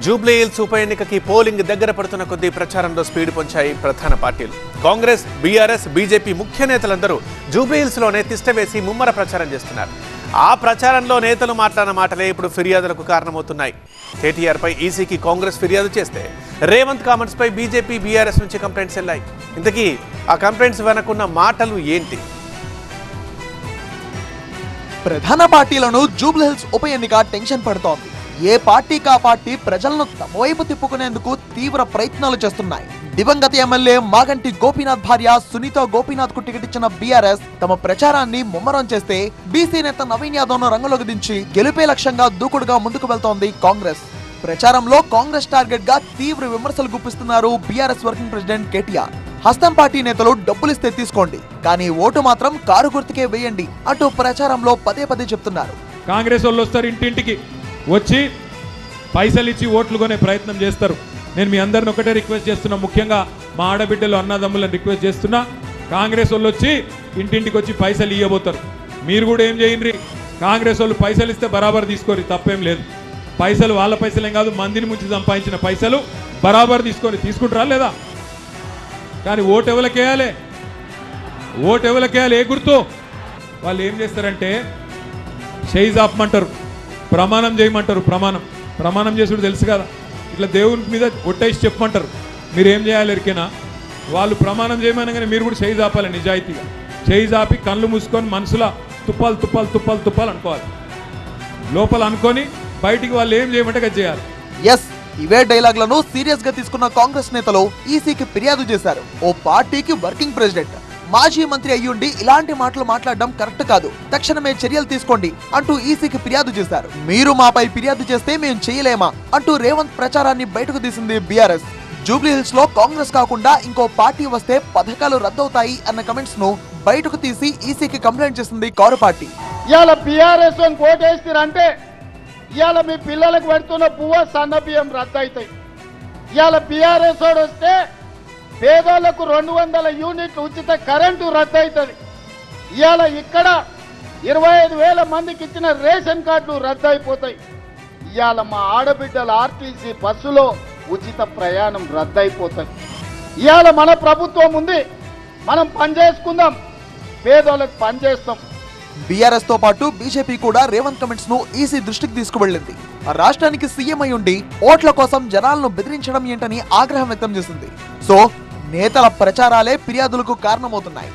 Jubilee hills ఉప ఎన్నికకి polling దగ్గర పడుతున్న కొద్దీ ప్రచారంలో స్పీడ్ పొంచాయి ప్రధాన పార్టీలు. కాంగ్రెస్, బీఆర్ఎస్, బీజేపీ ముఖ్య నేతలందరూ జూబ్లీ హిల్స్లోనే తిష్టవేసి ముమ్మర ప్రచారం చేస్తున్నారు. ఆ ప్రచారంలో నేతలు మాట్లాడిన మాటలే ఇప్పుడు ఫిర్యాదులకు కారణమవుతున్నాయి. కేటీఆర్పై ఈసీకి కాంగ్రెస్ ఫిర్యాదు చేస్తే రేవంత్ కామెంట్స్పై బీజేపీ, బీఆర్ఎస్ నుంచి కంప్లైంట్స్ వెళ్లాయి. ఇంతకీ ఆ కంప్లైంట్స్ వెనకున్న మాటలు ఏంటి? ప్రధాన పార్టీలను జూబ్లీ హిల్స్ ఉప ఎన్నిక టెన్షన్ పడుతోంది. ఏ పార్టీకి ఆ పార్టీ ప్రజలను తమ వైపు తిప్పుకునేందుకు తీవ్ర ప్రయత్నాలు చేస్తున్నాయి. దివంగత ఎమ్మెల్యే మాగంటి గోపీనాథ్ భార్య సునీత గోపీనాథ్ కు టికెట్ ఇచ్చిన బీఆర్ఎస్ తమ ప్రచారాన్ని ముమ్మరం చేస్తే బీసీ నేత నవీన్ యాదవ్ ను రంగంలోకి దించి గెలుపే లక్ష్యంగా దూకుడుగా ముందుకు వెళ్తోంది కాంగ్రెస్. ప్రచారంలో కాంగ్రెస్ టార్గెట్ గా తీవ్ర విమర్శలు గుప్పిస్తున్నారు బీఆర్ఎస్ వర్కింగ్ ప్రెసిడెంట్ కేటీఆర్. హస్తం పార్టీ నేతలు డబ్బులిస్తే తీసుకోండి, కానీ ఓటు మాత్రం కారు గుర్తుకే వేయండి అంటూ ప్రచారంలో పదే పదే చెప్తున్నారు. కాంగ్రెస్ వాళ్ళు వస్తారు, ఇంటింటికి వచ్చి పైసలు ఇచ్చి ఓట్లు కొనే ప్రయత్నం చేస్తారు. నేను మీ అందరిని ఒకటే రిక్వెస్ట్ చేస్తున్నా, ముఖ్యంగా మా ఆడబిడ్డలు అన్నదమ్ములను రిక్వెస్ట్ చేస్తున్నా, కాంగ్రెస్ వాళ్ళు వచ్చి ఇంటింటికి వచ్చి పైసలు ఇవ్వబోతారు. మీరు కూడా ఏం చేయండి, కాంగ్రెస్ వాళ్ళు పైసలు ఇస్తే బరాబర్ తీసుకోరు, తప్పేం లేదు. పైసలు వాళ్ళ పైసలేం కాదు, మందిని ముంచి సంపాదించిన పైసలు బరాబర్ తీసుకుంటారా లేదా? కానీ ఓటు ఎవరికేయాలి, ఏ గుర్తు? వాళ్ళు ఏం చేస్తారంటే షైజ్ ఆపమంటారు, ప్రమాణం చేయమంటారు. ప్రమాణం చేసుడు తెలుసు కదా, ఇట్లా దేవుని మీద ఒట్టేసి చెప్పమంటారు. మీరు ఏం చేయాలి ఎరికేనా? వాళ్ళు ప్రమాణం చేయమనగానే మీరు కూడా షైజ్ ఆపాలి, నిజాయితీగా షైజ్ ఆపి కళ్ళు మూసుకొని మనసులో తుప్పాలు అనుకోవాలి. లోపల అనుకొని బయటికి వాళ్ళు ఏం చేయమంటే అది చేయాలి. ఎస్, ఇవే డైలాగ్లను సీరియస్ గా తీసుకున్న కాంగ్రెస్ నేతలు ఈసీకి ఫిర్యాదు చేశారు. ఓ పార్టీకి వర్కింగ్ ప్రెసిడెంట్, మాజీ మంత్రి అయ్యుండి ఇలాంటి మాటలు మాట్లాడడం కరెక్ట్ కాదు, తక్షణమే చర్యలు తీసుకోండి అంటూ ఈసీకి ఫిర్యాదు చేశారు. మీరు మాపై ఫిర్యాదు చేస్తే మేము చేయలేమా అంటూ రేవంత్ ప్రచారాన్ని బయటకు తీసింది బీఆర్ఎస్. జూబ్లీ హిల్స్ లో కాంగ్రెస్ కాకుండా ఇంకో పార్టీ వస్తే పథకాలు రద్దవుతాయి అన్న కమెంట్స్ ను బయటకు తీసి ఈసీకి కంప్లైంట్ చేసింది కారు పార్టీ. ఇవాళ బీఆర్ఎస్ కోటేస్తారంటే ఇవాళ మీ పిల్లలకు పెడుతున్న పువ్వ సన్న బియ్యం రద్దు అవుతాయి. ఇవాళ బీఆర్ఎస్ వస్తే పేదోళ్లకు 200 యూనిట్లు ఉచిత కరెంటు రద్దు అవుతుంది. ఇవాళ ఇక్కడ 25,000 మందికి ఇచ్చిన రేషన్ కార్డులు రద్దు అయిపోతాయి. ఇవాళ మా ఆడబిడ్డల ఆర్టీసీ బస్సులో ఉచిత ప్రయాణం రద్దు అయిపోతుంది. ఇవాళ మన ప్రభుత్వం ఉంది, మనం పనిచేసుకుందాం, పేదోళ్ళకి పనిచేస్తాం. బీఆర్ఎస్ తో పాటు బీజేపీ కూడా రేవంత్ కమెంట్స్ ను ఈసీ దృష్టికి తీసుకువెళ్లింది. రాష్ట్రానికి సీఎం అయి ఉండి ఓట్ల కోసం జనాలను బెదిరించడం ఏంటని ఆగ్రహం వ్యక్తం చేసింది. సో నేతల ప్రచారాలే ఫిర్యాదులకు కారణమవుతున్నాయి.